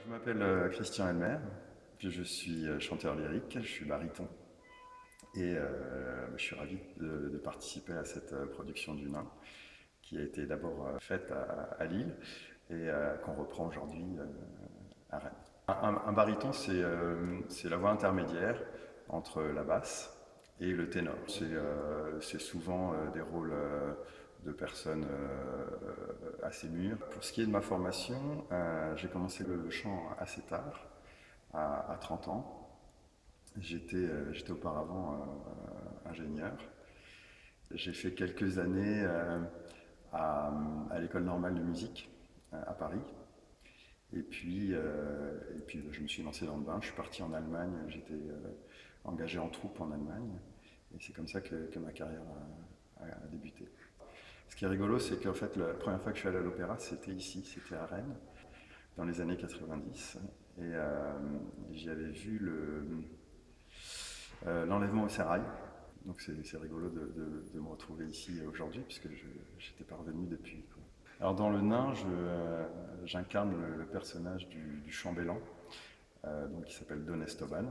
Je m'appelle Christian Elmer, je suis chanteur lyrique, je suis baryton et je suis ravi de participer à cette production du Nain qui a été d'abord faite à Lille et qu'on reprend aujourd'hui à Rennes. Un baryton, c'est la voix intermédiaire entre la basse et le ténor. C'est souvent des rôles de personnes assez mûres. Pour ce qui est de ma formation, j'ai commencé le chant assez tard, à 30 ans. J'étais auparavant ingénieur. J'ai fait quelques années à l'école normale de musique à Paris. Et puis, je me suis lancé dans le bain. Je suis parti en Allemagne. J'étais engagé en troupe en Allemagne. Et c'est comme ça que ma carrière a débuté. Ce qui est rigolo, c'est qu'en fait, la première fois que je suis allé à l'opéra, c'était ici, c'était à Rennes, dans les années 90. Et j'y avais vu l'enlèvement au sérail. Donc c'est rigolo de me retrouver ici aujourd'hui, puisque je n'étais pas revenu depuis, quoi. Alors dans le nain, j'incarne le personnage du chambellan, donc qui s'appelle Don Esteban.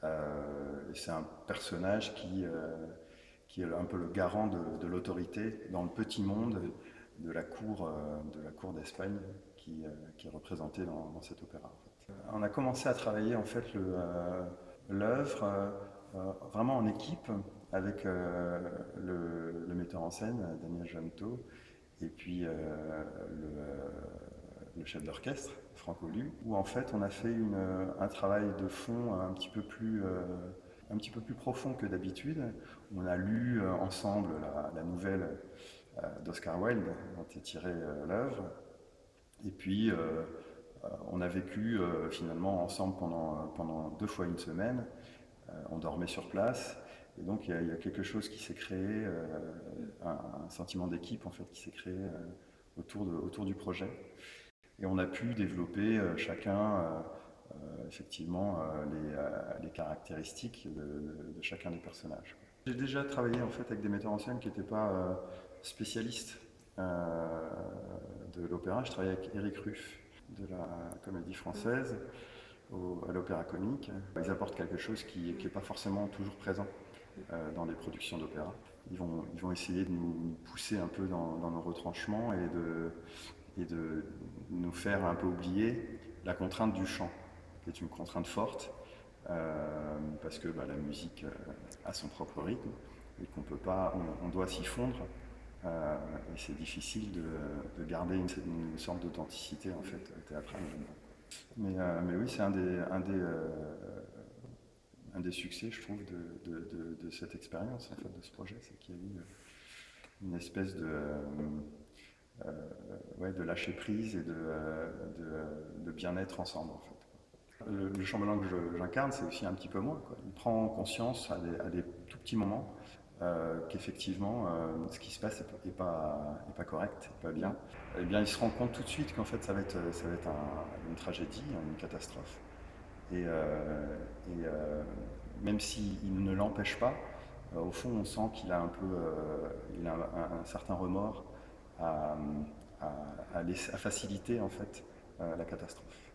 Et c'est un personnage qui est un peu le garant de l'autorité dans le petit monde de la cour d'Espagne qui est représenté dans cet opéra. En fait. On a commencé à travailler en fait l'œuvre vraiment en équipe avec le metteur en scène Daniel Janto et puis le chef d'orchestre Franck Olu, où en fait on a fait un travail de fond un petit peu plus profond que d'habitude. On a lu ensemble la nouvelle d'Oscar Wilde dont est tirée l'œuvre. Et puis on a vécu finalement ensemble pendant 2 fois une semaine. On dormait sur place. Et donc il y a quelque chose qui s'est créé, un sentiment d'équipe en fait qui s'est créé autour du projet. Et on a pu développer chacun effectivement les caractéristiques de chacun des personnages. J'ai déjà travaillé en fait avec des metteurs en scène qui n'étaient pas spécialistes de l'opéra. Je travaillais avec Éric Ruff de la Comédie Française à l'Opéra Comique. Ils apportent quelque chose qui n'est pas forcément toujours présent dans les productions d'opéra. Ils vont essayer de nous pousser un peu dans nos retranchements et de nous faire un peu oublier la contrainte du chant, qui est une contrainte forte, parce que la musique a son propre rythme et qu'on peut pas, on doit s'y fondre, et c'est difficile de garder une sorte d'authenticité en fait théâtrale. Mais oui, c'est un des succès, je trouve, de cette expérience, en fait, de ce projet, c'est qu'il y a eu une espèce de lâcher prise et de bien-être ensemble, en fait. Le chambellan que j'incarne, c'est aussi un petit peu moi, quoi. Il prend conscience à des tout petits moments qu'effectivement ce qui se passe n'est pas correct, n'est pas bien. Eh bien, il se rend compte tout de suite qu'en fait ça va être une tragédie, une catastrophe. Et même s'il ne l'empêche pas, au fond on sent qu'il a il a un certain remords à faciliter en fait la catastrophe.